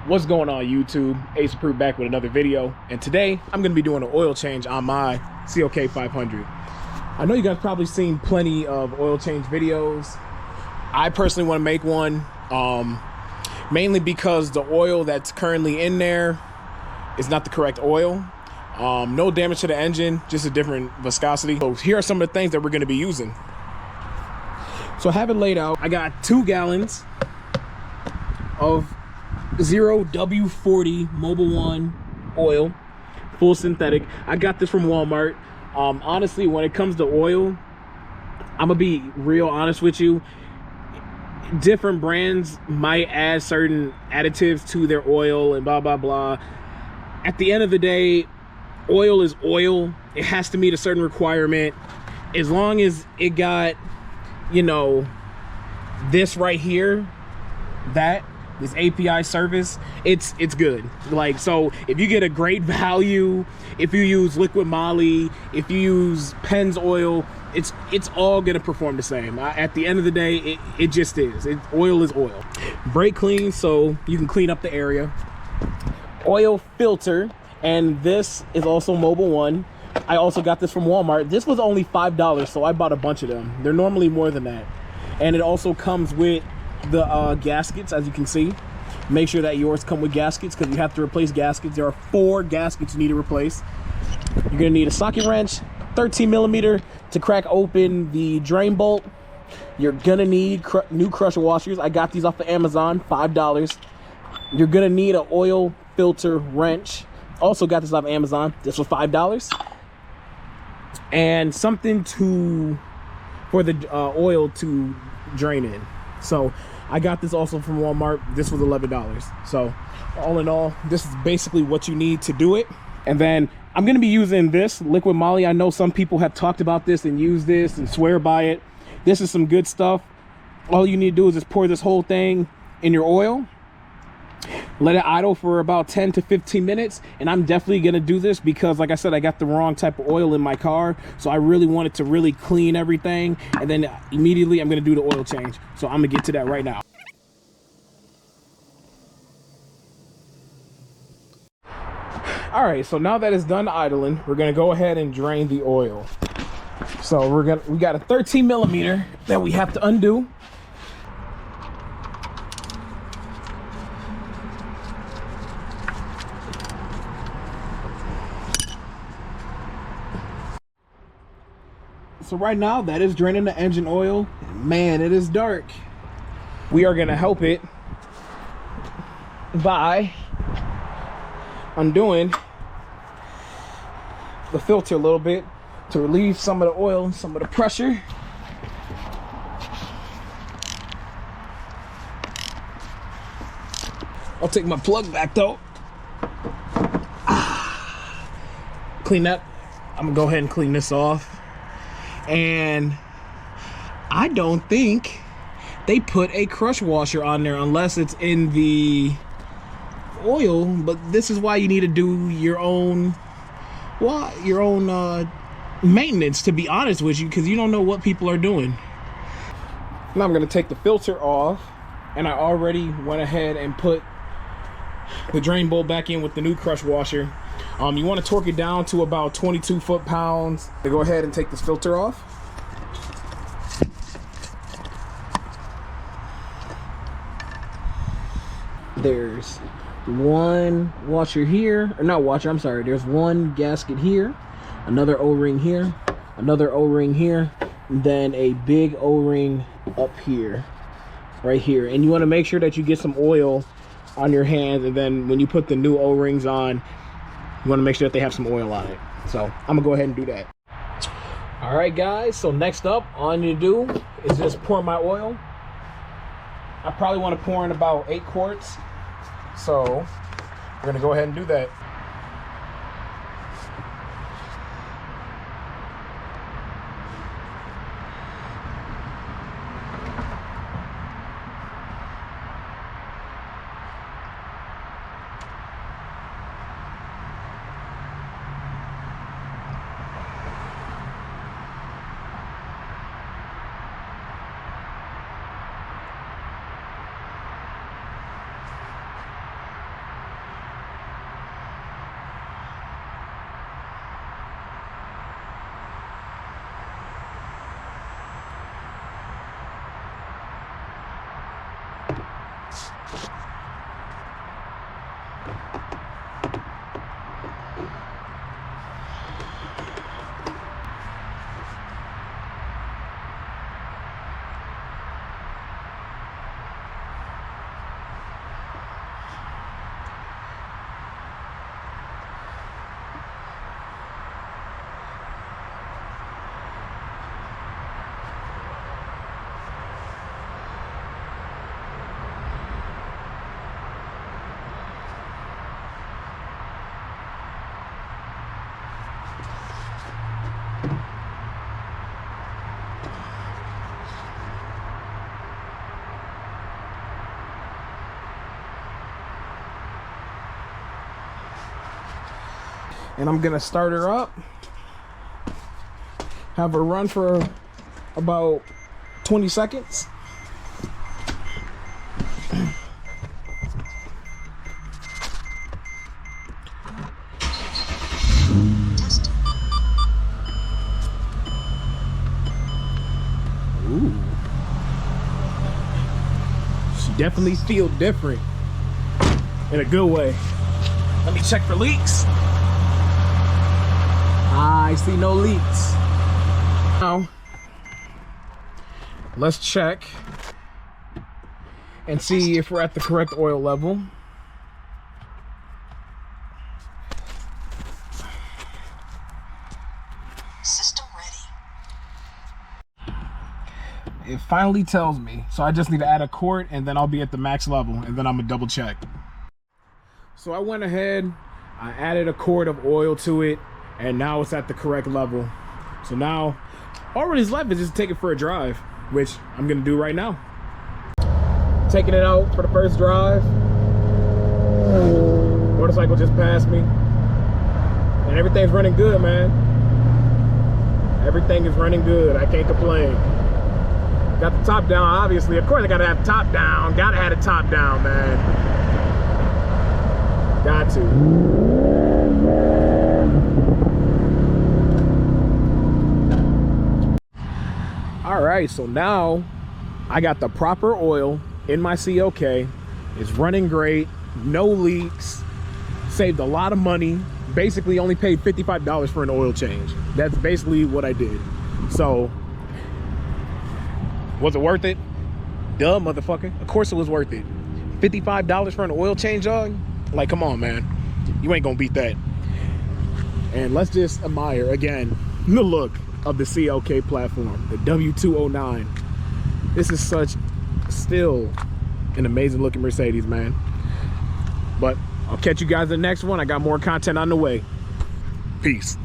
What's going on, YouTube? Ace Approved back with another video, and today I'm going to be doing an oil change on my CLK 500. I know you guys probably seen plenty of oil change videos. I personally want to make one, mainly because the oil that's currently in there is not the correct oil. No damage to the engine, just a different viscosity. So here are some of the things that we're going to be using. So I have it laid out. I got 2 gallons of 0W40 Mobil 1 oil, full synthetic. I got this from Walmart. Honestly, when it comes to oil, I'm gonna be real honest with you. Different brands might add certain additives to their oil and blah blah blah. At the end of the day, oil is oil. It has to meet a certain requirement. As long as it got, you know, this right here, this API service, it's good. Like, so if you get a great value, if you use liquid moly, if you use Penn's oil, it's all gonna perform the same. At the end of the day, it just is. Oil is oil. Brake clean, so you can clean up the area. Oil filter, and this is also Mobil 1. I also got this from Walmart. This was only $5, so I bought a bunch of them. They're normally more than that. And it also comes with the gaskets, as you can see. Make sure that yours come with gaskets, because you have to replace gaskets. There are 4 gaskets you need to replace. You're gonna need a socket wrench, 13mm to crack open the drain bolt. You're gonna need new crusher washers. I got these off of Amazon, $5. You're gonna need an oil filter wrench. Also got this off of Amazon. This was $5. And something for the oil to drain in. So I got this also from Walmart. This was $11. So all in all, this is basically what you need to do it. And then I'm going to be using this liquid moly. I know some people have talked about this and used this and swear by it. This is some good stuff. All you need to do is just pour this whole thing in your oil. Let it idle for about 10 to 15 minutes. And I'm definitely going to do this because, like I said, I got the wrong type of oil in my car. So I really wanted to really clean everything. And then immediately I'm going to do the oil change. So I'm going to get to that right now. All right, so now that it's done idling, we're going to go ahead and drain the oil. So we got a 13mm that we have to undo. So right now, that is draining the engine oil. Man, it is dark. We are gonna help it by undoing the filter a little bit to relieve some of the oil and some of the pressure. I'll take my plug back though. Clean that. I'm gonna go ahead and clean this off. And I don't think they put a crush washer on there unless it's in the oil, but this is why you need to do your own maintenance, to be honest with you, because you don't know what people are doing. Now I'm going to take the filter off, and I already went ahead and put the drain bolt back in with the new crush washer. You want to torque it down to about 22 foot-pounds to go ahead and take this filter off. There's one washer here, or not washer, I'm sorry. There's one gasket here, another O-ring here, another O-ring here, and then a big O-ring up here, right here. And you want to make sure that you get some oil on your hands, and then when you put the new O-rings on, you want to make sure that they have some oil on it. So I'm gonna go ahead and do that. All right, guys, so next up, all I need to do is just pour my oil. I probably want to pour in about 8 quarts. So we're gonna go ahead and do that. And I'm gonna start her up, have her run for about 20 seconds. Ooh. She definitely feels different in a good way. Let me check for leaks. I see no leaks. Now, let's check and see if we're at the correct oil level. System ready. It finally tells me, so I just need to add a quart and then I'll be at the max level, and then I'm gonna double check. So I went ahead, I added a quart of oil to it, and now it's at the correct level. So now all that's left is just take it for a drive, which I'm gonna do right now. Taking it out for the first drive. Motorcycle just passed me, and everything's running good, man. Everything is running good. I can't complain. Got the top down, obviously. Of course I gotta have top down. Gotta have the top down, man. Got to. All right, so now I got the proper oil in my CLK. It's running great, no leaks, saved a lot of money. Basically only paid $55 for an oil change. That's basically what I did. So, was it worth it? Duh, motherfucker. Of course it was worth it. $55 for an oil change, dog? Like, come on, man. You ain't gonna beat that. And let's just admire, again, the look of the CLK platform, the W209. This is still an amazing looking Mercedes, man. But I'll catch you guys in the next one. I got more content on the way. Peace.